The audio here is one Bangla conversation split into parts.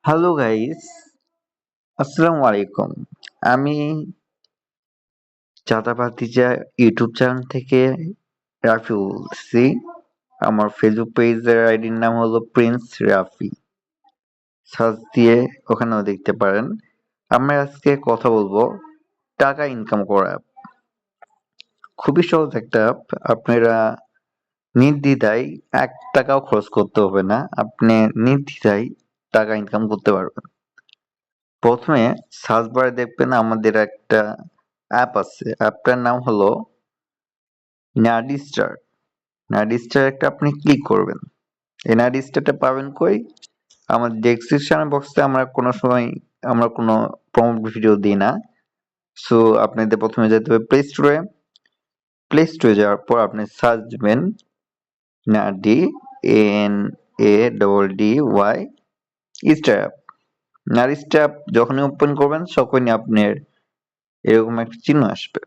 হ্যালো গাইস, আসসালামু আলাইকুম। আমি চাঁদা ভাতিজা ইউটিউব চ্যানেল থেকে রাফি বলছি। আমার ফেসবুক পেজের আইডির নাম হলো প্রিন্স রাফি। সার্চ দিয়ে ওখানেও দেখতে পারেন। আমরা আজকে কথা বলবো টাকা ইনকাম করা app। খুবই সহজ একটা অ্যাপ। আপনারা নির্দ্বিধায় ৳১ খরচ করতে হবে না। আপনি নির্দ্বিধায় টাকা ইনকাম করতে পারবেন। প্রথমে সার্চ বারে দেখবেন আমাদের একটা অ্যাপ আছে। অ্যাপটার নাম হলো নার্ডিস্টার। নার্ডিস্টার একটা আপনি ক্লিক করবেন। এই নার্ডিস্টারটা পাবেন কই? আমার ডেসক্রিপশন বক্সে আমরা কোনো প্রমোট ভিডিও দিই না। সো আপনাদের প্রথমে যেতে হবে প্লে স্টোরে। প্লে স্টোরে যাওয়ার পর আপনি সার্চ দিবেন নার্ডি NADDY স্টার অ্যাপ। নার্ডিস্টার অ্যাপ যখনই ওপেন করবেন তখনই আপনার এরকম একটা চিহ্ন আসবে।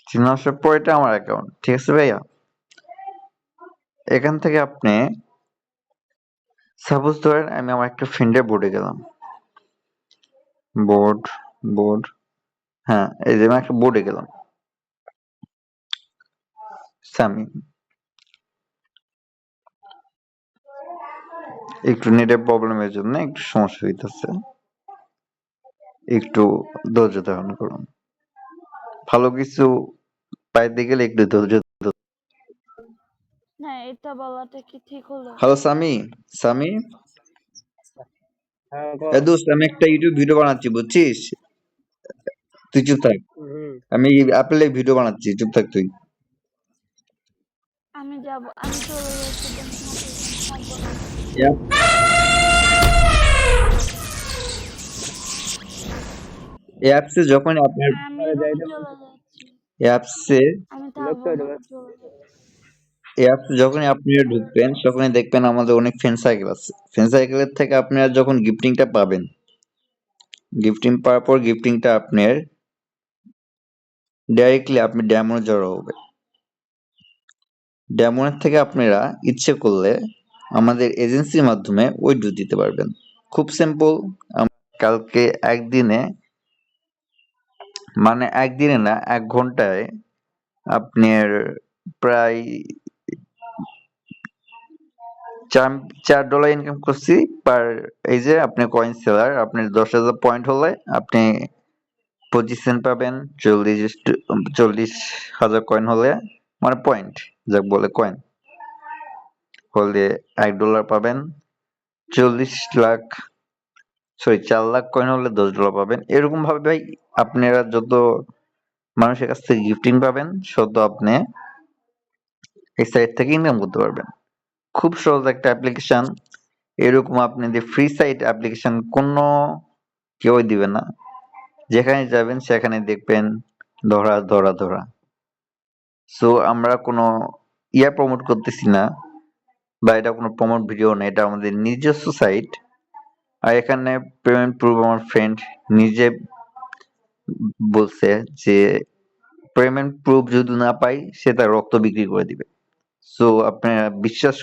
চিহ্ন আসার পর এটা আমার অ্যাকাউন্ট, ঠিক আছে ভাইয়া? এখান থেকে আপনি সাপোজ ধরেন আমি আমার একটা ফ্রেন্ডের বোর্ডে গেলাম। বোর্ড বোর্ড হ্যাঁ, এই যে আমি একটা বোর্ডে গেলাম। সামি, একটু নেটের প্রবলেমের জন্য একটু সমস্যা হইতেছে, একটু ধৈর্য ধারণ করুন। ভালো কিছু পাইতে গেলে একটু ধৈর্য। না, এটা বলাটা কি ঠিক হলো? হ্যালো সামি, সামি হ্যাঁ, এ দোস্ত, আমি একটা ইউটিউব ভিডিও বানাচ্ছি, বুঝছিস? তুই চুপ থাক। আমি অ্যাপেলে ভিডিও বানাচ্ছি, চুপ থাক তুই। আমি চলে যাচ্ছি, তুমি তোমাকে এখানে থাকবো না। এই অ্যাপসে যখন আপনার আমি রুমে চলে যাচ্ছি। অ্যাপসে আমি থাকবো না, আমি চলে যাচ্ছি। এই অ্যাপসে যখনই আপনারা ঢুকবেন তখনই দেখবেন আমাদের অনেক ফ্রেন্ড সার্কেল আছে। ফ্রেন্ড সার্কেলের থেকে আপনারা যখন গিফটিংটা পাবেন, গিফটিং পাওয়ার পর গিফটিংটা আপনার ডাইরেক্টলি আপনি ড্যামো জড়ো হবে। ড্যামোনের থেকে আপনারা ইচ্ছে করলে আমাদের এজেন্সির মাধ্যমে উইথড্র দিতে পারবেন। খুব সিম্পল। কালকে একদিনে না, 1 ঘন্টায় আপনার প্রায় $4 ইনকাম করছি পার। এই যে আপনি কয়েন সেলার, আপনার 10,000 পয়েন্ট হলে আপনি 25 সেন্ট পাবেন। 40,000 কয়েন হলে, মানে পয়েন্ট যাক বলে, কয়েন হলে $1 পাবেন। 4 লাখ কয়েন হলে $10 পাবেন। এরকম ভাবে ভাই আপনারা যত মানুষের কাছ থেকে গিফটিং পাবেন তত আপনি এই সাইট থেকে ইনকাম করতে পারবেন। খুব সহজ একটা অ্যাপ্লিকেশন। এরকম আপনাদের ফ্রি সাইট অ্যাপ্লিকেশন কোনো কেউই দিবে না। যেখানে যাবেন সেখানে দেখবেন ধরা ধরা ধরা। সো আমরা কোনো প্রমোট করতেছি না, বা এটা কোনো প্রমোট ভিডিও না, এটা আমাদের নিজস্ব সাইট। আর এখানে পেমেন্ট প্রুফ আমার ফ্রেন্ড নিজে বলছে যে পেমেন্ট প্রুফ যদি না পাই সে তার রক্ত বিক্রি করে দিবে। সো আপনারা বিশ্বাস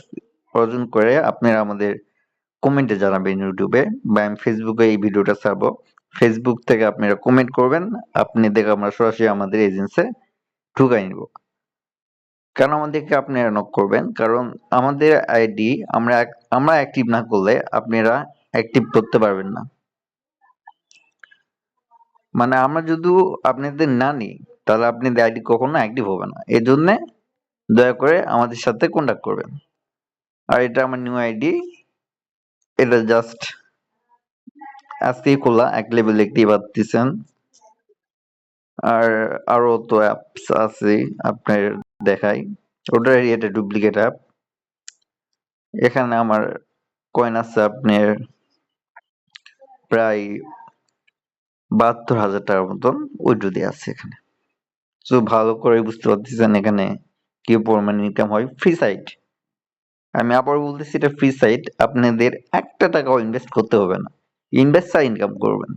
অর্জন করে আপনারা আমাদের কমেন্টে জানাবেন ইউটিউবে, বা আমি ফেসবুকে এই ভিডিওটা ছাড়বো। ফেসবুক থেকে আপনারা কমেন্ট করবেন, আপনি দেখে আমরা সরাসরি আমাদের এজেন্সে ঢুকাই নিব। কেন আমাদেরকে আপনারা নক করবেন? কারণ আমাদের আইডি আমরা অ্যাক্টিভ না করলে আপনারা অ্যাক্টিভ করতে পারবেন না। মানে আমরা যদি আপনাদের না নিই তাহলে আপনাদের আইডি কখনো অ্যাক্টিভ হবে না। এই জন্যে দয়া করে আমাদের সাথে কন্ট্যাক্ট করবেন। আর এটা আমার নিউ আইডি, এটা জাস্ট আজকেই খোলা, 1 লেভেল দেখতেই পাচ্ছেন। আর আরো তো অ্যাপস আছে আপনার দেখাই, ওটারই এটা ডুপ্লিকেট অ্যাপ। এখানে আমার কয়েন আছে আপনার প্রায় 72,000 টাকার মতন উইথড্র দেওয়া আছে এখানে। তো ভালো করে বুঝতে পারতেছেন এখানে কি পরিমাণ ইনকাম হয়। ফ্রি সাইট, আমি আবার বলতেছি এটা ফ্রি সাইট। আপনাদের একটা টাকাও ইনভেস্ট করতে হবে না, ইনভেস্ট ছাড়া ইনকাম করবেন।